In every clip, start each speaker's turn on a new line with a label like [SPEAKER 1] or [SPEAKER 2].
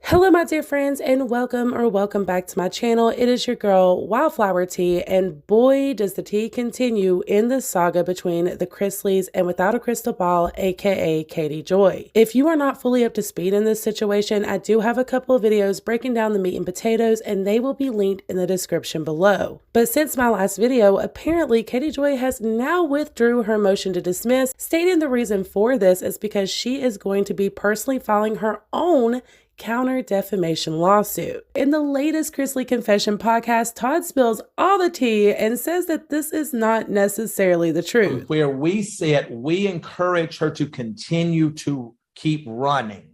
[SPEAKER 1] Hello, my dear friends, and welcome back to my channel. It is your girl, Wildflower Tea, and boy, does the tea continue in the saga between the Chrisleys and Without a Crystal Ball, aka Katie Joy. If you are not fully up to speed in this situation, I do have a couple of videos breaking down the meat and potatoes, and they will be linked in the description below. But since my last video, apparently Katie Joy has now withdrew her motion to dismiss, stating the reason for this is because she is going to be personally filing her own counter defamation lawsuit. In the latest Chrisley Confession podcast, Todd spills all the tea and says that this is not necessarily the truth.
[SPEAKER 2] Where we sit, we encourage her to continue to keep running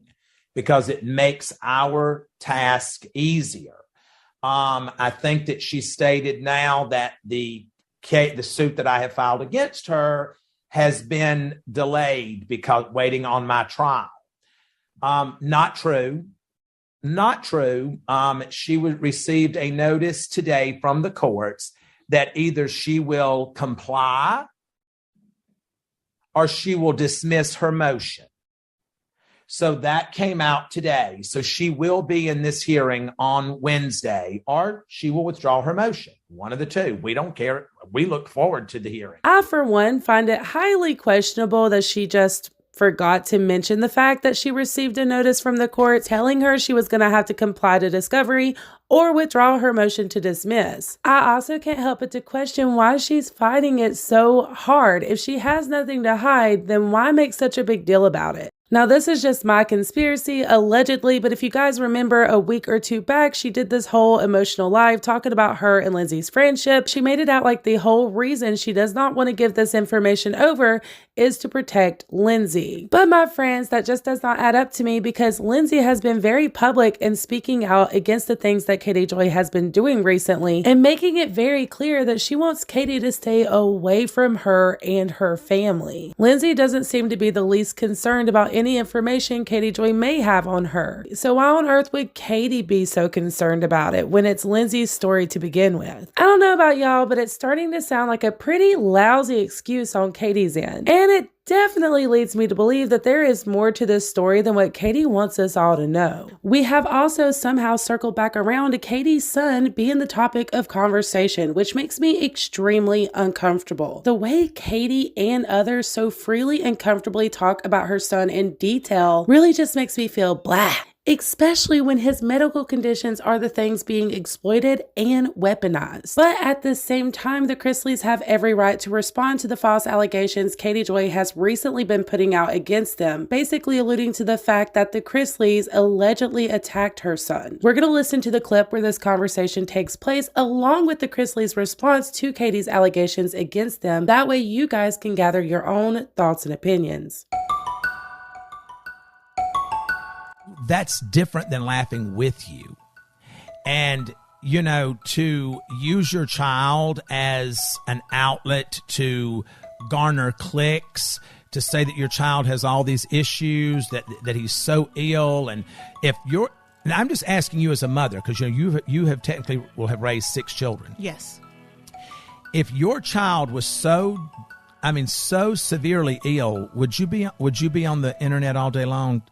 [SPEAKER 2] because it makes our task easier. I think that she stated now that the suit that I have filed against her has been delayed because waiting on my trial. Not true. Not true. She received a notice today from the courts that either she will comply or she will dismiss her motion. So that came out today. So she will be in this hearing on Wednesday, or she will withdraw her motion. One of the two. We don't care. We look forward to the hearing.
[SPEAKER 1] I, for one, find it highly questionable that she just forgot to mention the fact that she received a notice from the court telling her she was going to have to comply to discovery or withdraw her motion to dismiss. I also can't help but to question why she's fighting it so hard. If she has nothing to hide, then why make such a big deal about it? Now, this is just my conspiracy, allegedly, but if you guys remember a week or two back, she did this whole emotional live talking about her and Lindsay's friendship. She made it out like the whole reason she does not want to give this information over is to protect Lindsay. But my friends, that just does not add up to me because Lindsay has been very public in speaking out against the things that Katie Joy has been doing recently and making it very clear that she wants Katie to stay away from her and her family. Lindsay doesn't seem to be the least concerned about any information Katie Joy may have on her. So why on earth would Katie be so concerned about it when it's Lindsay's story to begin with? I don't know about y'all, but it's starting to sound like a pretty lousy excuse on Katie's end. And it definitely leads me to believe that there is more to this story than what Katie wants us all to know. We have also somehow circled back around to Katie's son being the topic of conversation, which makes me extremely uncomfortable. The way Katie and others so freely and comfortably talk about her son in detail really just makes me feel blah. Especially when his medical conditions are the things being exploited and weaponized. But at the same time, the Chrisleys have every right to respond to the false allegations Katie Joy has recently been putting out against them, basically alluding to the fact that the Chrisleys allegedly attacked her son. We're going to listen to the clip where this conversation takes place along with the Chrisleys' response to Katie's allegations against them. That way you guys can gather your own thoughts and opinions.
[SPEAKER 2] That's different than laughing with you. And, you know, to use your child as an outlet to garner clicks, to say that your child has all these issues, that he's so ill. And if you're, and I'm just asking you as a mother, because you have technically will have raised 6 children.
[SPEAKER 3] Yes.
[SPEAKER 2] If your child was so severely ill, would you be on the internet all day long,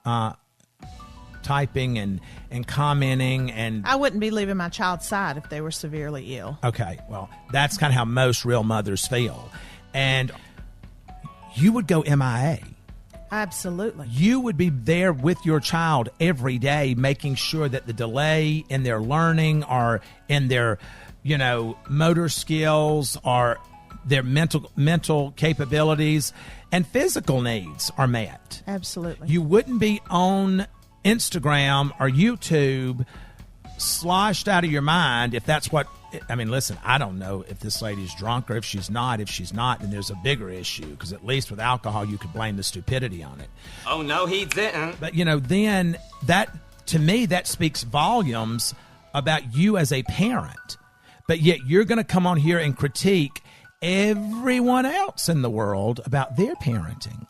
[SPEAKER 2] typing and commenting? And
[SPEAKER 3] I wouldn't be leaving my child's side if they were severely ill.
[SPEAKER 2] Okay, well, that's kind of how most real mothers feel. And you would go MIA.
[SPEAKER 3] Absolutely.
[SPEAKER 2] You would be there with your child every day, making sure that the delay in their learning or in their, motor skills or their mental capabilities and physical needs are met.
[SPEAKER 3] Absolutely.
[SPEAKER 2] You wouldn't be on Instagram or YouTube sloshed out of your mind if that's what, listen, I don't know if this lady's drunk or if she's not. If she's not, then there's a bigger issue, because at least with alcohol, you could blame the stupidity on it.
[SPEAKER 4] Oh, no, he didn't.
[SPEAKER 2] But, then that, to me, that speaks volumes about you as a parent. But yet you're going to come on here and critique everyone else in the world about their parenting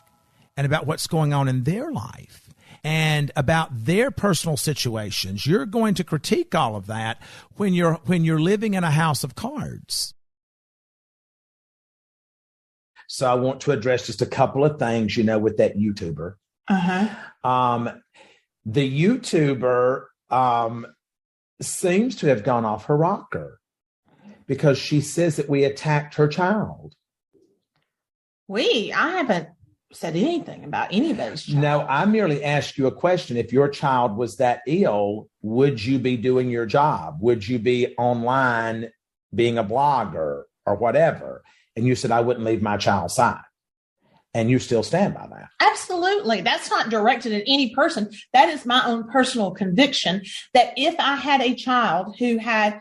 [SPEAKER 2] and about what's going on in their life and about their personal situations. You're going to critique all of that when you're living in a house of cards. So I want to address just a couple of things, with that YouTuber. The YouTuber seems to have gone off her rocker because she says that we attacked her child.
[SPEAKER 4] I haven't said anything about anybody's child.
[SPEAKER 2] No, I merely asked you a question. If your child was that ill, would you be doing your job? Would you be online being a blogger or whatever? And you said, I wouldn't leave my child's side. And you still stand by that.
[SPEAKER 4] Absolutely. That's not directed at any person. That is my own personal conviction that if I had a child who had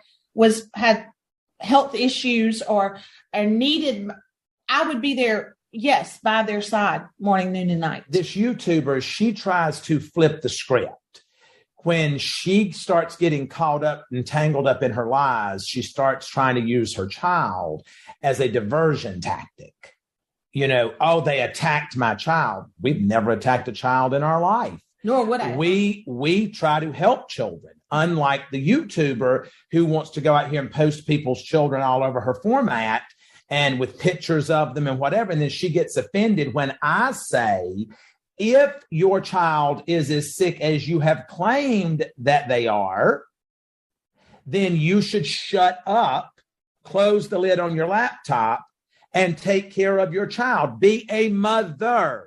[SPEAKER 4] health issues or needed, I would be there, yes, by their side, morning, noon, and night.
[SPEAKER 2] This YouTuber, she tries to flip the script. When she starts getting caught up and tangled up in her lies, she starts trying to use her child as a diversion tactic. They attacked my child. We've never attacked a child in our life.
[SPEAKER 4] Nor would I.
[SPEAKER 2] We try to help children, unlike the YouTuber who wants to go out here and post people's children all over her format and with pictures of them and whatever. And then she gets offended when I say, if your child is as sick as you have claimed that they are, then you should shut up, close the lid on your laptop, and take care of your child. Be a mother,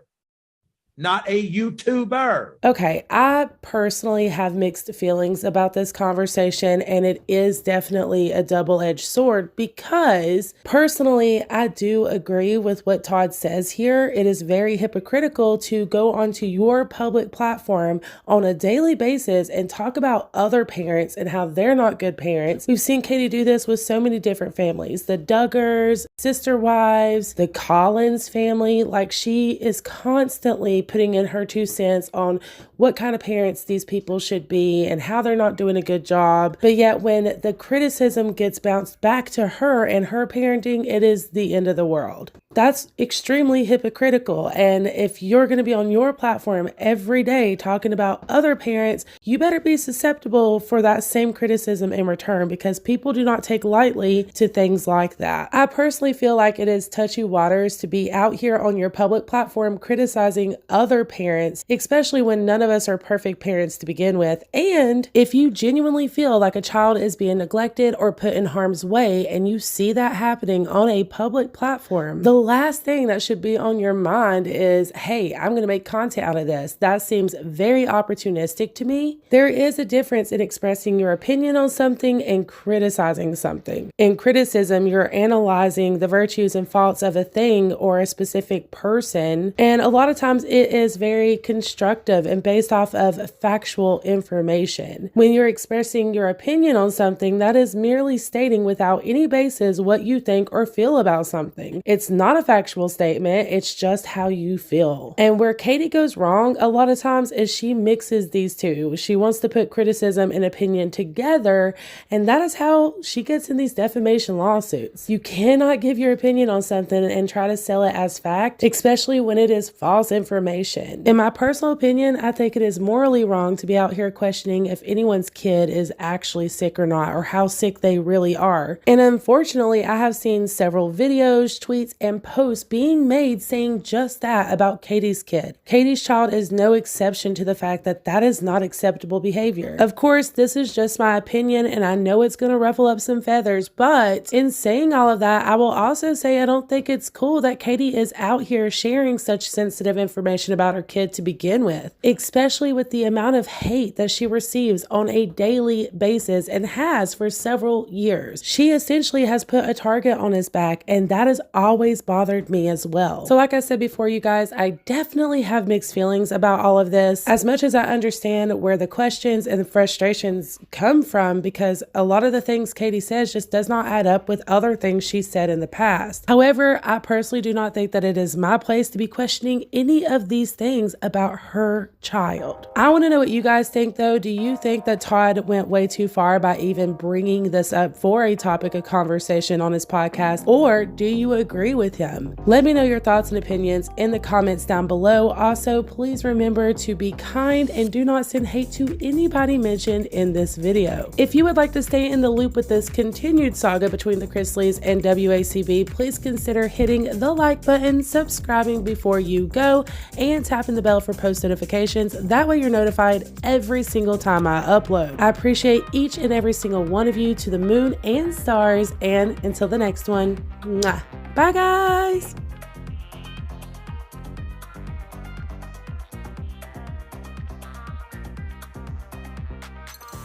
[SPEAKER 2] not a YouTuber.
[SPEAKER 1] Okay, I personally have mixed feelings about this conversation, and it is definitely a double-edged sword because personally, I do agree with what Todd says here. It is very hypocritical to go onto your public platform on a daily basis and talk about other parents and how they're not good parents. We've seen Katie do this with so many different families, the Duggars, sister wives, the Collins family. Like, she is constantly putting in her 2 cents on what kind of parents these people should be and how they're not doing a good job. But yet when the criticism gets bounced back to her and her parenting, it is the end of the world. That's extremely hypocritical. And if you're going to be on your platform every day talking about other parents, you better be susceptible for that same criticism in return, because people do not take lightly to things like that. I personally feel like it is touchy waters to be out here on your public platform criticizing other parents, especially when none of us are perfect parents to begin with. And if you genuinely feel like a child is being neglected or put in harm's way and you see that happening on a public platform, the last thing that should be on your mind is, hey, I'm going to make content out of this. That seems very opportunistic to me. There is a difference in expressing your opinion on something and criticizing something. In criticism, you're analyzing the virtues and faults of a thing or a specific person. And a lot of times it is very constructive and based off of factual information. When you're expressing your opinion on something, that is merely stating without any basis what you think or feel about something. It's not a factual statement. It's just how you feel. And where Katie goes wrong a lot of times is she mixes these two. She wants to put criticism and opinion together, and that is how she gets in these defamation lawsuits. You cannot give your opinion on something and try to sell it as fact, especially when it is false information. In my personal opinion, I think it is morally wrong to be out here questioning if anyone's kid is actually sick or not, or how sick they really are. And unfortunately, I have seen several videos, tweets, and posts being made saying just that about Katie's kid. Katie's child is no exception to the fact that that is not acceptable behavior. Of course, this is just my opinion, and I know it's going to ruffle up some feathers, but in saying all of that, I will also say I don't think it's cool that Katie is out here sharing such sensitive information about her kid to begin with, especially with the amount of hate that she receives on a daily basis and has for several years. She essentially has put a target on his back, and that has always bothered me as well. So like I said before, you guys, I definitely have mixed feelings about all of this, as much as I understand where the questions and the frustrations come from, because a lot of the things Katie says just does not add up with other things she said in the past. However, I personally do not think that it is my place to be questioning any of these things about her child. I want to know what you guys think though. Do you think that Todd went way too far by even bringing this up for a topic of conversation on his podcast, or do you agree with him. Let me know your thoughts and opinions in the comments down below. Also, please remember to be kind and do not send hate to anybody mentioned in this video. If you would like to stay in the loop with this continued saga between the Chrisleys and WACB, please consider hitting the like button, subscribing before you go, and tapping the bell for post notifications. That way you're notified every single time I upload. I appreciate each and every single one of you to the moon and stars, and until the next one, mwah. Bye guys!